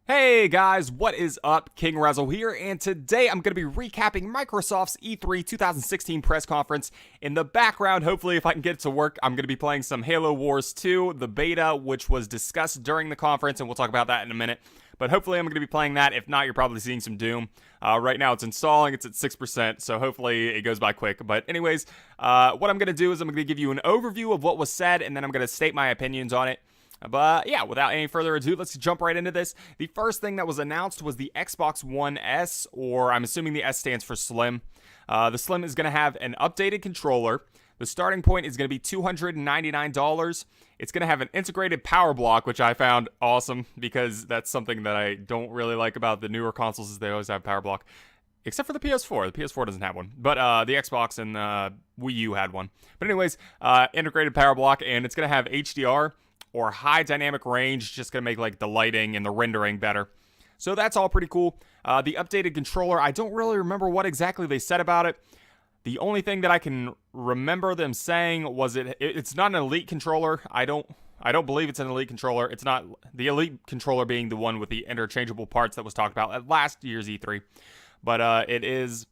Hey guys, what is up? KingRazzel here, and today I'm going to be recapping Microsoft's E3 2016 press conference. In the background, hopefully if I can get it to work, I'm going to be playing some Halo Wars 2, the beta, which was discussed during the conference, and we'll talk about that in a minute. But hopefully I'm going to be playing that. If not, you're probably seeing some Doom. Right now it's installing, it's at 6%, so hopefully it goes by quick. But anyways, what I'm going to do is I'm going to give you an overview of what was said, and then I'm going to state my opinions on it. But yeah, without any further ado, let's jump right into this. The first thing that was announced was the Xbox One S, or I'm assuming the S stands for Slim. The Slim is going to have an updated controller. The starting point is going to be $299. It's going to have an integrated power block, which I found awesome because that's something that I don't really like about the newer consoles is they always have power block. Except for the PS4. The PS4 doesn't have one. But the Xbox and Wii U had one. But anyways, integrated power block, and it's going to have HDR or high dynamic range, just going to make like the lighting and the rendering better. So that's all pretty cool. The updated controller, I don't really remember what exactly they said about it. The only thing that I can remember them saying was it's not an Elite controller. I don't believe it's an Elite controller. It's not the Elite controller being the one with the interchangeable parts that was talked about at last year's E3. But it is.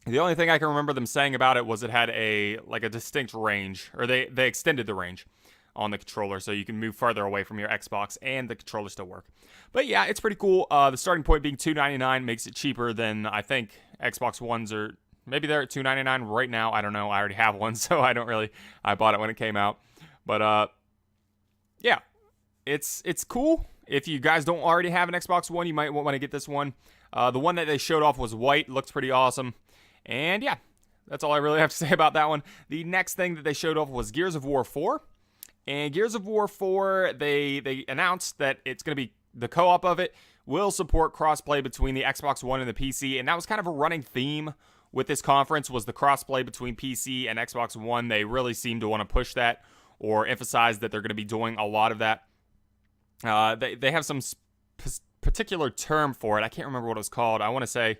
The only thing I can remember them saying about it was it had a distinct range, or they extended the range on the controller, so you can move further away from your Xbox and the controller still work. But yeah, it's pretty cool. The starting point being $299 makes it cheaper than I think Xbox Ones are. Maybe they're at $299 right now. I don't know. I already have one, so I bought it when it came out. But yeah, it's cool. If you guys don't already have an Xbox One, you might want to get this one. The one that they showed off was white. Looks pretty awesome. And yeah, that's all I really have to say about that one. The next thing that they showed off was Gears of War 4. And Gears of War 4, they announced that it's going to be the co-op of it will support crossplay between the Xbox One and the PC, and that was kind of a running theme with this conference was the crossplay between PC and Xbox One. They really seem to want to push that or emphasize that they're going to be doing a lot of that. They have some particular term for it. I can't remember what it was called. I want to say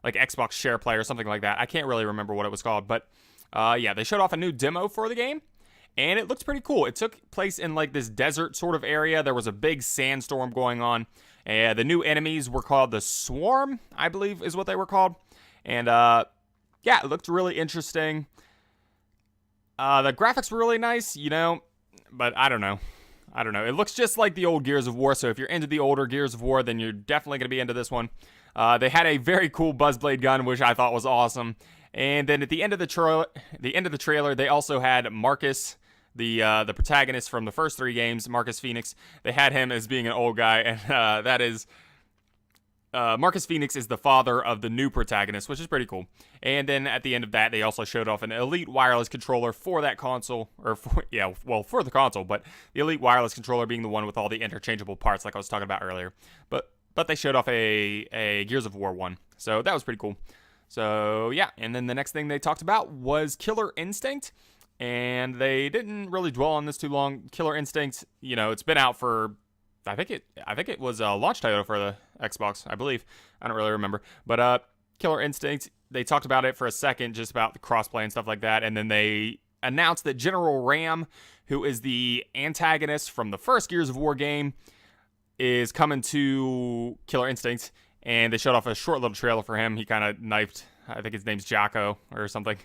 like Xbox Share Play or something like that. I can't really remember what it was called, but yeah, they showed off a new demo for the game. And it looks pretty cool. It took place in like this desert sort of area. There was a big sandstorm going on. The new enemies were called the Swarm, I believe is what they were called. And yeah, it looked really interesting. The graphics were really nice, but I don't know. It looks just like the old Gears of War. So if you're into the older Gears of War, then you're definitely going to be into this one. They had a very cool Buzzblade gun, which I thought was awesome. And then at the end of the trailer, they also had Marcus, the protagonist from the first three games, Marcus Phoenix. They had him as being an old guy, and that is Marcus Phoenix is the father of the new protagonist, which is pretty cool. And then at the end of that, they also showed off an Elite wireless controller for that console, or for the console, but the Elite wireless controller being the one with all the interchangeable parts, like I was talking about earlier. But they showed off a Gears of War 1, so that was pretty cool. So yeah, and then the next thing they talked about was Killer Instinct. And they didn't really dwell on this too long. Killer Instinct, it's been out for, I think it was a launch title for the Xbox, I believe. I don't really remember. But Killer Instinct, they talked about it for a second, just about the crossplay and stuff like that. And then they announced that General Ram, who is the antagonist from the first Gears of War game, is coming to Killer Instinct. And they showed off a short little trailer for him. He kind of knifed, I think his name's Jacko or something.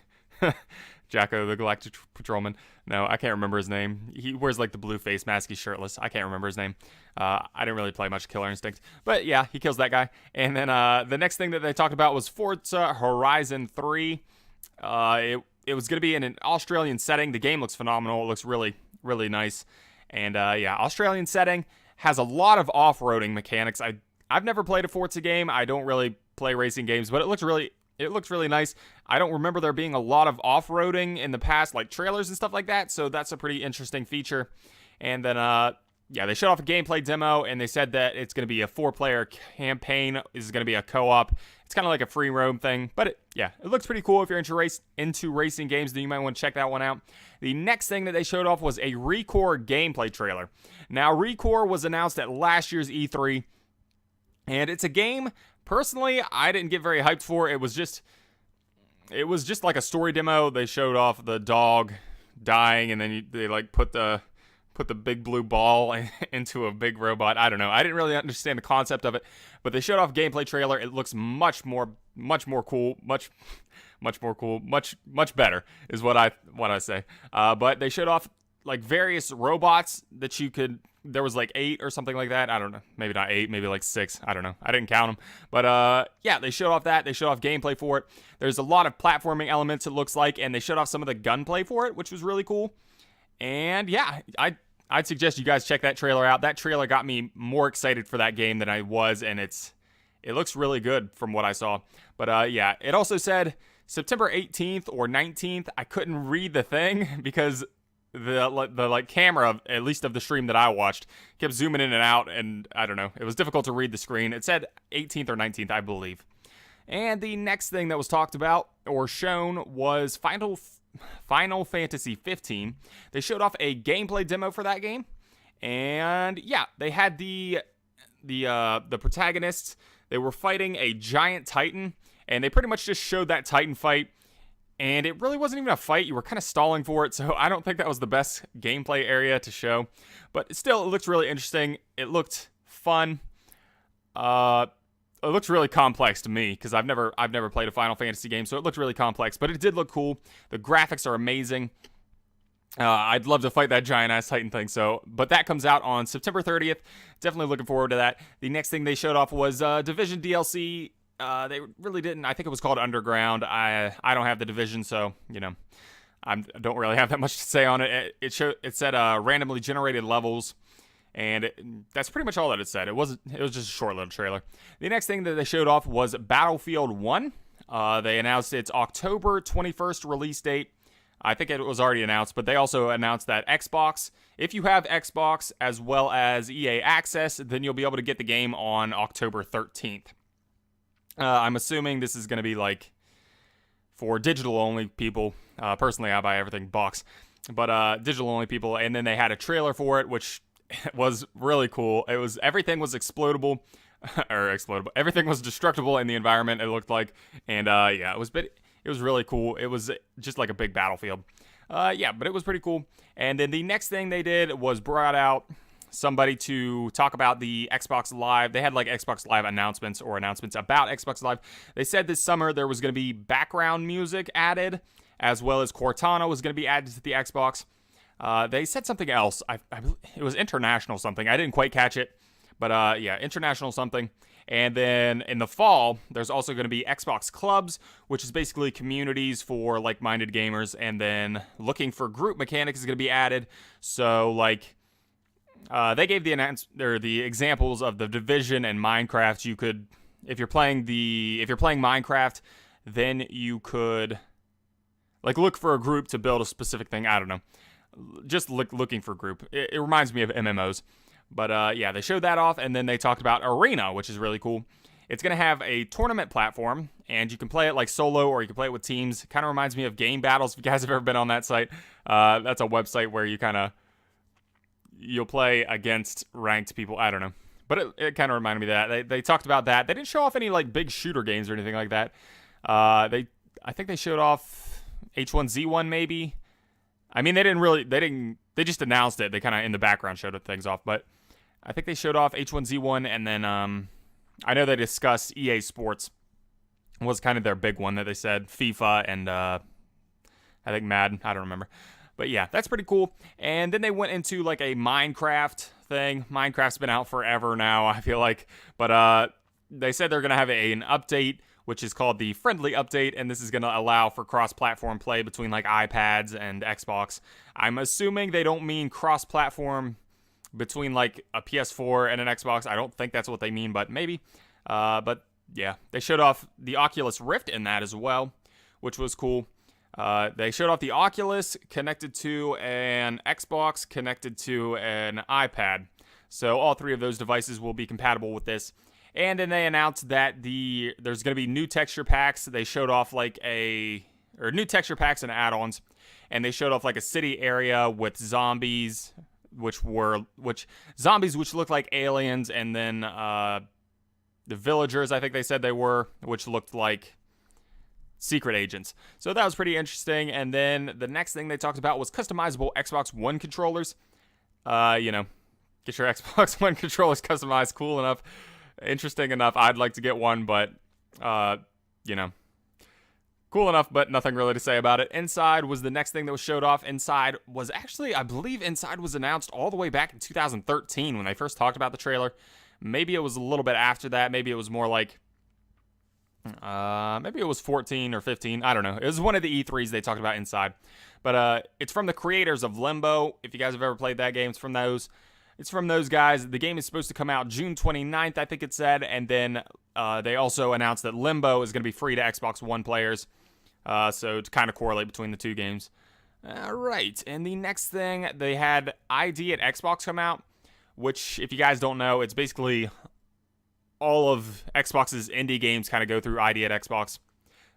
Jacko, the Galactic Patrolman. No, I can't remember his name. He wears like the blue face mask. He's shirtless. I can't remember his name. I didn't really play much Killer Instinct. But yeah, he kills that guy. And then the next thing that they talked about was Forza Horizon 3. It was going to be in an Australian setting. The game looks phenomenal. It looks really, really nice. And yeah, Australian setting has a lot of off-roading mechanics. I've never played a Forza game. I don't really play racing games, but it looks really nice. I don't remember there being a lot of off-roading in the past, like trailers and stuff like that, so that's a pretty interesting feature. And then, yeah, they showed off a gameplay demo, and they said that it's going to be a 4-player campaign. This is going to be a co-op. It's kind of like a free roam thing, but it looks pretty cool. If you're into racing games, then you might want to check that one out. The next thing that they showed off was a Recore gameplay trailer. Now, Recore was announced at last year's E3, and it's a game, personally, I didn't get very hyped for. It was just like a story demo. They showed off the dog dying, and then they like put the put the big blue ball into a big robot. I don't know. I didn't really understand the concept of it, but they showed off a gameplay trailer. It looks much more cool, much more cool, much better is what I say. But they showed off like various robots that you could. There was like 8 or something like that. I don't know. Maybe not 8, maybe like 6. I don't know. I didn't count them. But yeah, they showed off that. They showed off gameplay for it. There's a lot of platforming elements, it looks like, and they showed off some of the gunplay for it, which was really cool. And yeah, I'd suggest you guys check that trailer out. That trailer got me more excited for that game than I was, and it looks really good from what I saw. But yeah, it also said September 18th or 19th. I couldn't read the thing because the like camera, at least of the stream that I watched, kept zooming in and out, and I don't know. It was difficult to read the screen. It said 18th or 19th, I believe. And the next thing that was talked about or shown was Final Fantasy 15. They showed off a gameplay demo for that game, and yeah, they had the protagonists. They were fighting a giant titan, and they pretty much just showed that titan fight. And it really wasn't even a fight. You were kind of stalling for it, so I don't think that was the best gameplay area to show. But still, it looked really interesting. It looked fun. It looked really complex to me because I've never played a Final Fantasy game, so it looked really complex. But it did look cool. The graphics are amazing. I'd love to fight that giant-ass Titan thing. But that comes out on September 30th. Definitely looking forward to that. The next thing they showed off was Division DLC. They really didn't. I think it was called Underground. I don't have the Division, so I don't really have that much to say on it. It said randomly generated levels, and that's pretty much all that it said. It was just a short little trailer. The next thing that they showed off was Battlefield 1. They announced its October 21st release date. I think it was already announced, but they also announced that Xbox, if you have Xbox as well as EA Access, then you'll be able to get the game on October 13th. I'm assuming this is going to be like for digital-only people. Personally, I buy everything box, but digital-only people. And then they had a trailer for it, which was really cool. Everything was explodable, everything was destructible in the environment. It looked like, and yeah, it was really cool. It was just like a big battlefield. Yeah, but it was pretty cool. And then the next thing they did was brought out somebody to talk about the Xbox Live. They had like Xbox Live announcements about Xbox Live. They said this summer there was going to be background music added, as well as Cortana was going to be added to the Xbox. They said something else. It was international something. I didn't quite catch it, but yeah, international something. And then in the fall, there's also going to be Xbox Clubs, which is basically communities for like-minded gamers. And then looking for group mechanics is going to be added. So like, they gave the examples of the Division and Minecraft. You could, if you're playing Minecraft, then you could like look for a group to build a specific thing. I don't know, just looking for a group. It reminds me of MMOs, but yeah, they showed that off, and then they talked about Arena, which is really cool. It's gonna have a tournament platform, and you can play it like solo or you can play it with teams. Kind of reminds me of Game Battles. If you guys have ever been on that site, that's a website where you'll play against ranked people. I don't know. But it kind of reminded me of that. They talked about that. They didn't show off any like big shooter games or anything like that. I think they showed off H1Z1 maybe. I mean, they just announced it. They kind of in the background showed things off. But I think they showed off H1Z1, and then I know they discussed EA Sports was kind of their big one that they said. FIFA and I think Madden. I don't remember. But yeah, that's pretty cool. And then they went into like a Minecraft thing. Minecraft's been out forever now, I feel like. But they said they're going to have an update, which is called the Friendly Update. And this is going to allow for cross-platform play between like iPads and Xbox. I'm assuming they don't mean cross-platform between like a PS4 and an Xbox. I don't think that's what they mean, but maybe. But yeah, they showed off the Oculus Rift in that as well, which was cool. They showed off the Oculus connected to an Xbox, connected to an iPad. So all three of those devices will be compatible with this. And then they announced that there's going to be new texture packs. They showed off new texture packs and add-ons. And they showed off like a city area with zombies, which looked like aliens. And then the villagers, I think they said they were, which looked like secret agents. So that was pretty interesting. And then the next thing they talked about was customizable Xbox One controllers. You know, get your Xbox One controllers customized. Cool enough, interesting enough. I'd like to get one, but you know, cool enough, but nothing really to say about it. Inside was the next thing that was showed off. Inside was actually, I believe Inside was announced all the way back in 2013 when they first talked about the trailer. Maybe it was a little bit after that. Maybe it was more like, maybe it was 14 or 15. I don't know. It was one of the E3s they talked about Inside. But it's from the creators of Limbo. If you guys have ever played that game, it's from those. It's from those guys. The game is supposed to come out June 29th, I think it said. And then they also announced that Limbo is going to be free to Xbox One players. So to kind of correlate between the two games. All right. And the next thing, they had ID at Xbox come out, which, if you guys don't know, it's basically all of Xbox's indie games kind of go through ID at Xbox.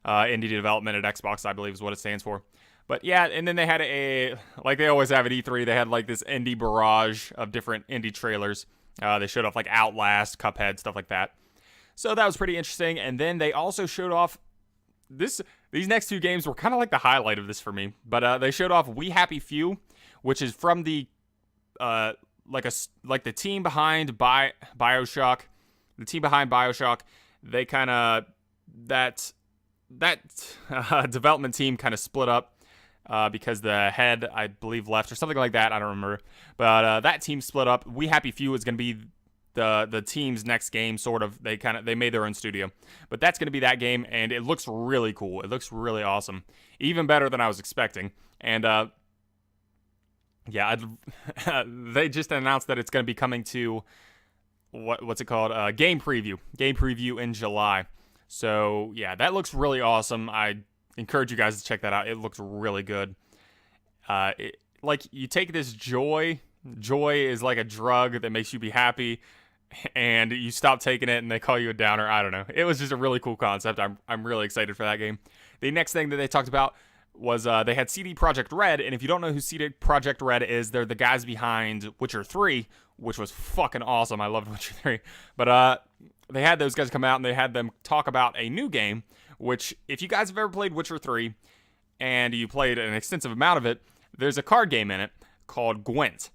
Indie development at Xbox, I believe, is what it stands for. But yeah, and then they had like they always have at E3, they had like this indie barrage of different indie trailers. They showed off like Outlast, Cuphead, stuff like that. So that was pretty interesting. And then they also showed off these next two games were kind of like the highlight of this for me. But they showed off We Happy Few, which is from the like the team behind BioShock. The team behind BioShock, they kind of that development team kind of split up. Because the head, I believe, left or something like that. I don't remember. But that team split up. We Happy Few is going to be the team's next game, sort of. They made their own studio. But that's going to be that game, and it looks really cool. It looks really awesome. Even better than I was expecting. And, yeah, they just announced that it's going to be coming to, what's it called? Game Preview. Game Preview in July. So, yeah, that looks really awesome. I encourage you guys to check that out. It looks really good. Like, you take this joy is like a drug that makes you be happy, and you stop taking it and they call you a downer. I don't know. It was just a really cool concept. I'm really excited for that game. The next thing that they talked about was they had CD Projekt Red, and if you don't know who CD Projekt Red is, they're the guys behind Witcher 3, which was fucking awesome. I loved Witcher 3. But they had those guys come out and they had them talk about a new game, which, if you guys have ever played Witcher 3, and you played an extensive amount of it, there's a card game in it called Gwent.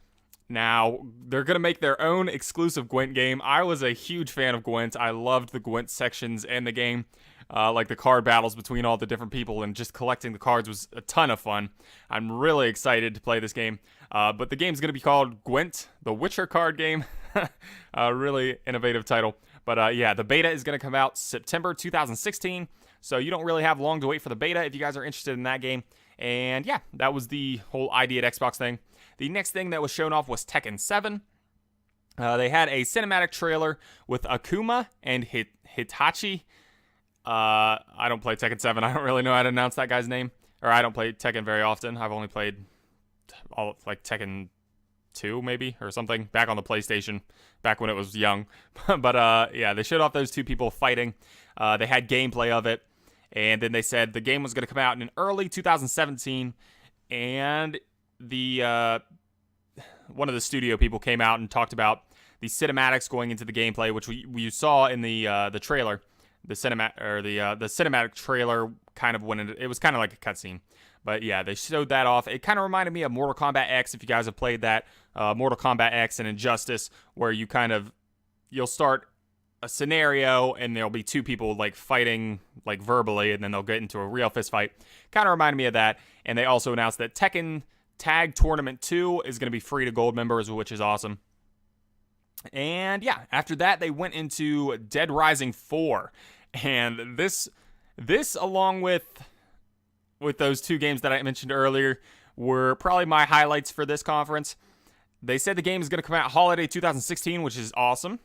Now, they're going to make their own exclusive Gwent game. I was a huge fan of Gwent. I loved the Gwent sections in the game. Like the card battles between all the different people, and just collecting the cards was a ton of fun. I'm really excited to play this game. But the game's going to be called Gwent, the Witcher card game. A really innovative title. But yeah, the beta is going to come out September 2016. So you don't really have long to wait for the beta if you guys are interested in that game. And yeah, that was the whole ID at Xbox thing. The next thing that was shown off was Tekken 7. They had a cinematic trailer with Akuma and Hitachi. I don't play Tekken 7. I don't really know how to announce that guy's name. Or I don't play Tekken very often. I've only played like Tekken 2 maybe or something back on the PlayStation back when it was young. But yeah, they showed off those two people fighting. They had gameplay of it, and then they said the game was going to come out in early 2017, and the one of the studio people came out and talked about the cinematics going into the gameplay, which we saw in the trailer. The cinematic trailer kind of went into, it was kind of like a cutscene. But yeah, they showed that off. It kind of reminded me of Mortal Kombat X, if you guys have played that. Mortal Kombat X and Injustice, where you'll start a scenario and there'll be two people like fighting like verbally, and then they'll get into a real fist fight. Kind of reminded me of that. And they also announced that Tekken Tag Tournament 2 is going to be free to gold members, which is awesome. And yeah, after that, they went into Dead Rising 4. And this along with those two games that I mentioned earlier, were probably my highlights for this conference. They said the game is going to come out holiday 2016, which is awesome.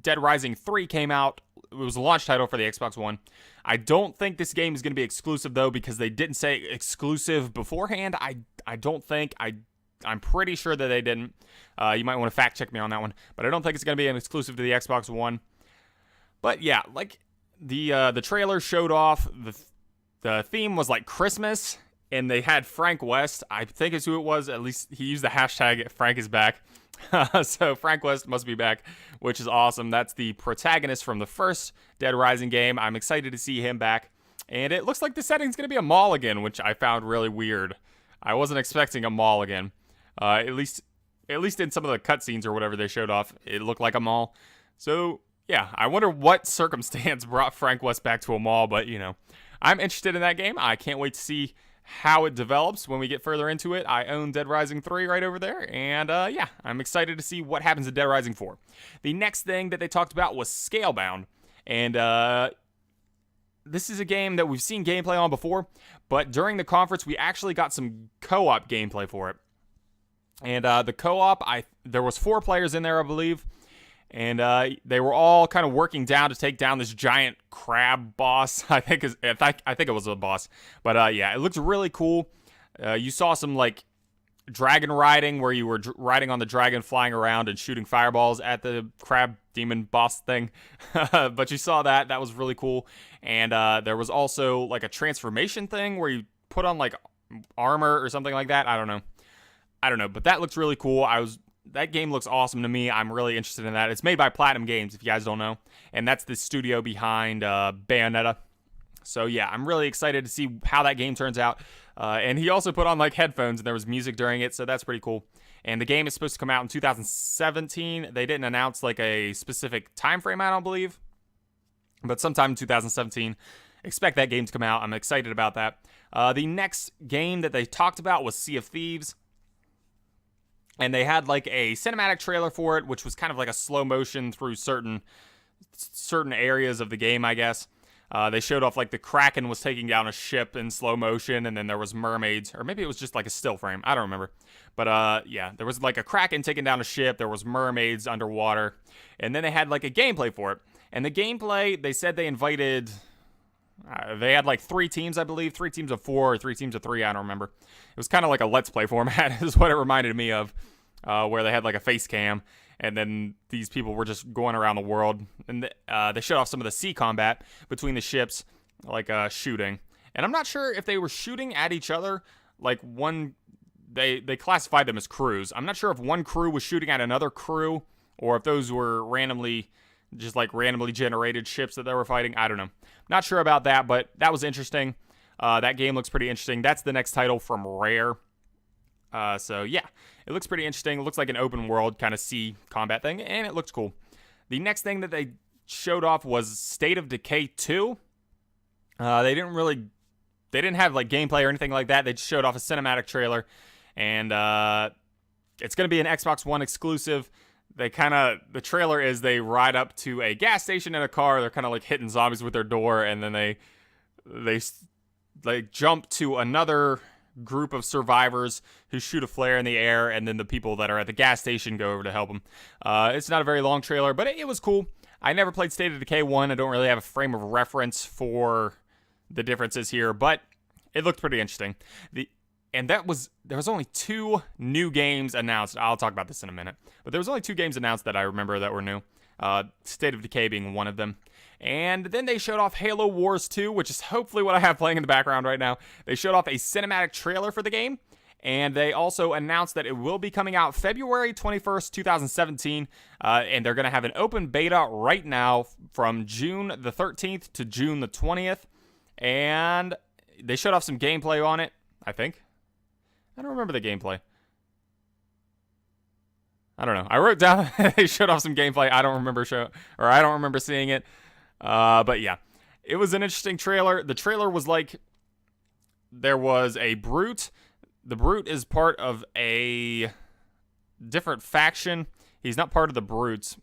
Dead Rising 3 came out. It was a launch title for the Xbox One. I don't think this game is going to be exclusive, though, because they didn't say exclusive beforehand. I don't think. I'm pretty sure that they didn't. You might want to fact check me on that one. But I don't think it's going to be an exclusive to the Xbox One. But yeah, like the trailer showed off the theme was like Christmas, and they had Frank West. I think is who it was. At least he used the hashtag Frank is back. So Frank West must be back, which is awesome. That's the protagonist from the first Dead Rising game. I'm excited to see him back. And it looks like the setting's going to be a mall again, which I found really weird. I wasn't expecting a mall again. At least at least in some of the cutscenes or whatever they showed off, it looked like a mall. So, yeah, I wonder what circumstance brought Frank West back to a mall, but, I'm interested in that game. I can't wait to see how it develops when we get further into it. I own Dead Rising 3 right over there, and yeah, I'm excited to see what happens in Dead Rising 4. The next thing that they talked about was Scalebound, and this is a game that we've seen gameplay on before, but during the conference, we actually got some co-op gameplay for it. And the co-op, there was 4 players in there, I believe, and they were all kind of working down to take down this giant crab boss. I think it was a boss, but yeah, it looked really cool. You saw some like dragon riding where you were riding on the dragon, flying around and shooting fireballs at the crab demon boss thing. But you saw that was really cool. And there was also like a transformation thing where you put on like armor or something like that. I don't know, but that looks really cool. That game looks awesome to me. I'm really interested in that. It's made by Platinum Games, if you guys don't know, and that's the studio behind Bayonetta. So yeah, I'm really excited to see how that game turns out. And he also put on like headphones, and there was music during it, so that's pretty cool. And the game is supposed to come out in 2017. They didn't announce like a specific time frame, I don't believe, but sometime in 2017. Expect that game to come out. I'm excited about that. The next game that they talked about was Sea of Thieves. And they had like a cinematic trailer for it, which was kind of like a slow motion through certain areas of the game, I guess. They showed off like the Kraken was taking down a ship in slow motion, and then there was mermaids, or maybe it was just like a still frame. I don't remember. But yeah, there was like a Kraken taking down a ship. There was mermaids underwater, and then they had like a gameplay for it. And the gameplay, they said they invited. They had like 3 teams, I believe, 3 teams of 4 or 3 teams of 3. I don't remember. It was kind of like a Let's Play format, is what it reminded me of, where they had like a face cam, and then these people were just going around the world, and they showed off some of the sea combat between the ships, like shooting. And I'm not sure if they were shooting at each other, like they classified them as crews. I'm not sure if one crew was shooting at another crew, or if those were randomly generated ships that they were fighting. I don't know. Not sure about that, but that was interesting. That game looks pretty interesting. That's the next title from Rare. So yeah, it looks pretty interesting. It looks like an open world kind of sea combat thing, and it looks cool. The next thing that they showed off was State of Decay 2. They didn't have like gameplay or anything like that. They just showed off a cinematic trailer, and it's going to be an Xbox One exclusive. The trailer is they ride up to a gas station in a car. They're kind of like hitting zombies with their door, and then they jump to another group of survivors who shoot a flare in the air, and then the people that are at the gas station go over to help them. It's not a very long trailer, but it was cool. I never played State of Decay 1. I don't really have a frame of reference for the differences here, but it looked pretty interesting. There was only 2 new games announced. I'll talk about this in a minute. But there was only 2 games announced that I remember that were new. State of Decay being one of them. And then they showed off Halo Wars 2, which is hopefully what I have playing in the background right now. They showed off a cinematic trailer for the game. And they also announced that it will be coming out February 21st, 2017. And they're going to have an open beta right now from June the 13th to June the 20th. And they showed off some gameplay on it, I think. I don't remember the gameplay. I don't know. I wrote down they showed off some gameplay. I don't remember seeing it. But yeah, it was an interesting trailer. The trailer was like, there was a brute. The brute is part of a different faction. He's not part of the brutes.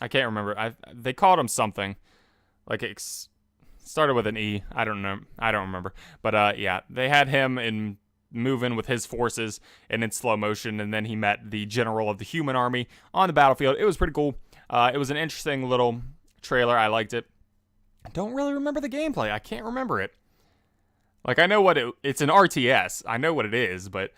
I can't remember. They called him something. Like it started with an E. I don't know. I don't remember. But yeah, they had him moving with his forces and in slow motion, and then he met the general of the human army on the battlefield. It was pretty cool. It was an interesting little trailer. I liked it. I don't really remember the gameplay. I can't remember it. Like, I know it's an RTS. I know what it is, but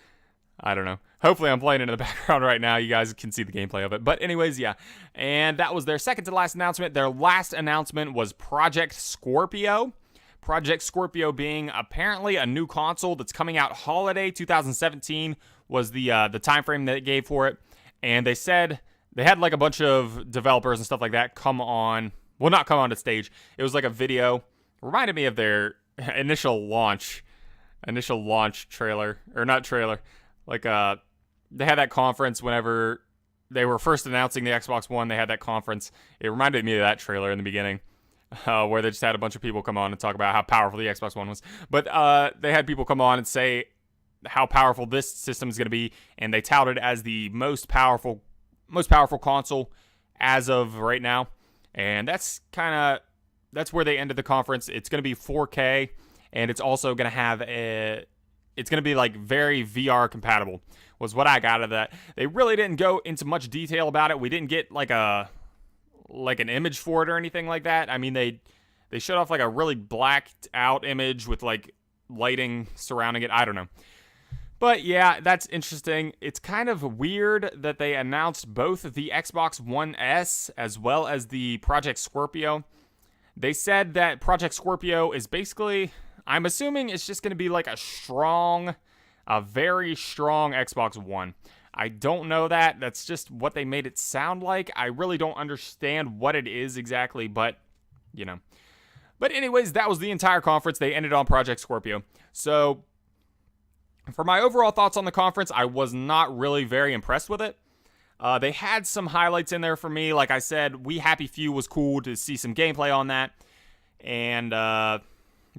I don't know. Hopefully I'm playing it in the background right now. You guys can see the gameplay of it. But anyways, yeah. And that was their second to last announcement. Their last announcement was Project Scorpio. Project Scorpio being apparently a new console that's coming out holiday 2017 was the time frame that they gave for it. And they said they had like a bunch of developers and stuff like that come on. Well, not come on to stage. It was like a video. Reminded me of their initial launch trailer, or not trailer, like they had that conference whenever they were first announcing the Xbox One. They had that conference. It reminded me of that trailer in the beginning, where they just had a bunch of people come on and talk about how powerful the Xbox One was. But they had people come on and say how powerful this system is going to be, and they touted it as the most powerful console as of right now. And that's where they ended the conference. It's going to be 4K, and it's also going to have it's going to be like very VR compatible, was what I got out of that. They really didn't go into much detail about it. We didn't get like an image for it or anything like that. I mean, they showed off like a really blacked out image with like lighting surrounding it. I don't know. But yeah, that's interesting. It's kind of weird that they announced both the Xbox One S as well as the Project Scorpio. They said that Project Scorpio is basically, I'm assuming it's just going to be like a very strong Xbox One. I don't know that. That's just what they made it sound like. I really don't understand what it is exactly, but, you know. But anyways, that was the entire conference. They ended on Project Scorpio. So, for my overall thoughts on the conference, I was not really very impressed with it. They had some highlights in there for me. Like I said, We Happy Few was cool to see some gameplay on that. And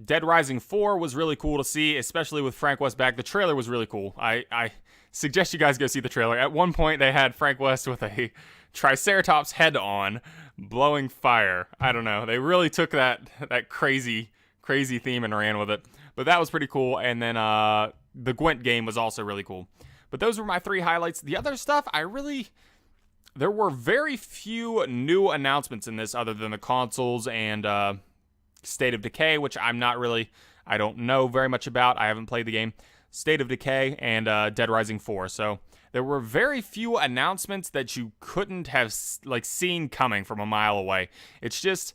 Dead Rising 4 was really cool to see, especially with Frank West back. The trailer was really cool. I suggest you guys go see the trailer. At one point, they had Frank West with a Triceratops head on, blowing fire. I don't know. They really took that crazy theme and ran with it. But that was pretty cool. And then the Gwent game was also really cool. But those were my 3 highlights. The other stuff, there were very few new announcements in this other than the consoles and State of Decay, which I don't know very much about. I haven't played the game. State of Decay and Dead Rising 4. So there were very few announcements that you couldn't have seen coming from a mile away. It's just,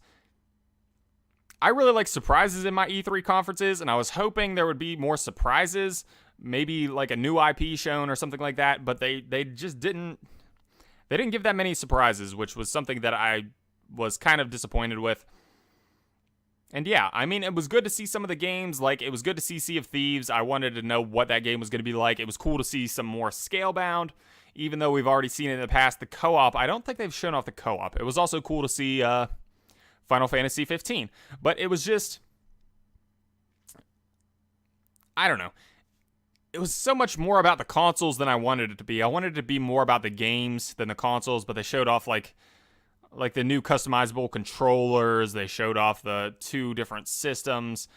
I really like surprises in my E3 conferences, and I was hoping there would be more surprises, maybe like a new IP shown or something like that, but they just didn't give that many surprises, which was something that I was kind of disappointed with. And yeah, I mean, it was good to see some of the games. Like, it was good to see Sea of Thieves. I wanted to know what that game was going to be like. It was cool to see some more Scalebound, even though we've already seen it in the past. The co-op, I don't think they've shown off the co-op. It was also cool to see Final Fantasy 15. But it was just, I don't know. It was so much more about the consoles than I wanted it to be. I wanted it to be more about the games than the consoles, but they showed off like the new customizable controllers. They showed off the 2 different systems.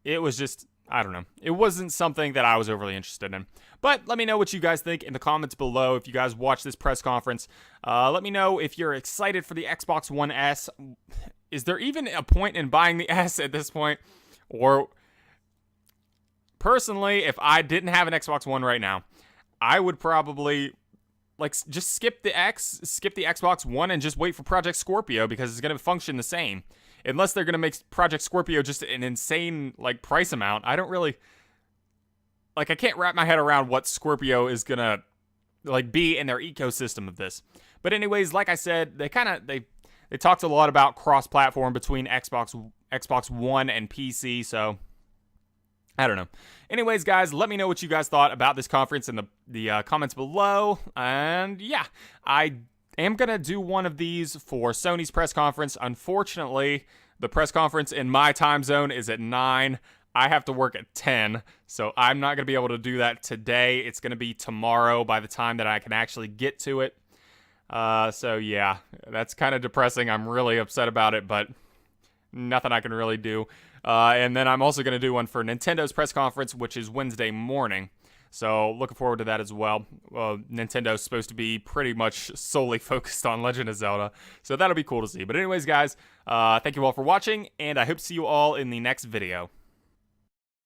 It was just, I don't know. It wasn't something that I was overly interested in. But let me know what you guys think in the comments below. If you guys watch this press conference, let me know if you're excited for the Xbox One S. Is there even a point in buying the S at this point? Or, personally, if I didn't have an Xbox One right now, I would probably just skip the Xbox One and just wait for Project Scorpio, because it's going to function the same. Unless they're going to make Project Scorpio just an insane price amount. I don't really I can't wrap my head around what Scorpio is going to be in their ecosystem of this. But anyways, like I said, they talked a lot about cross-platform between Xbox One and PC, so I don't know. Anyways, guys, let me know what you guys thought about this conference in the comments below. And yeah, I am going to do one of these for Sony's press conference. Unfortunately, the press conference in my time zone is at 9. I have to work at 10, so I'm not going to be able to do that today. It's going to be tomorrow by the time that I can actually get to it. So yeah, that's kind of depressing. I'm really upset about it, but nothing I can really do. And then I'm also going to do one for Nintendo's press conference, which is Wednesday morning. So looking forward to that as well. Nintendo's supposed to be pretty much solely focused on Legend of Zelda. So that'll be cool to see. But anyways, guys, thank you all for watching, and I hope to see you all in the next video.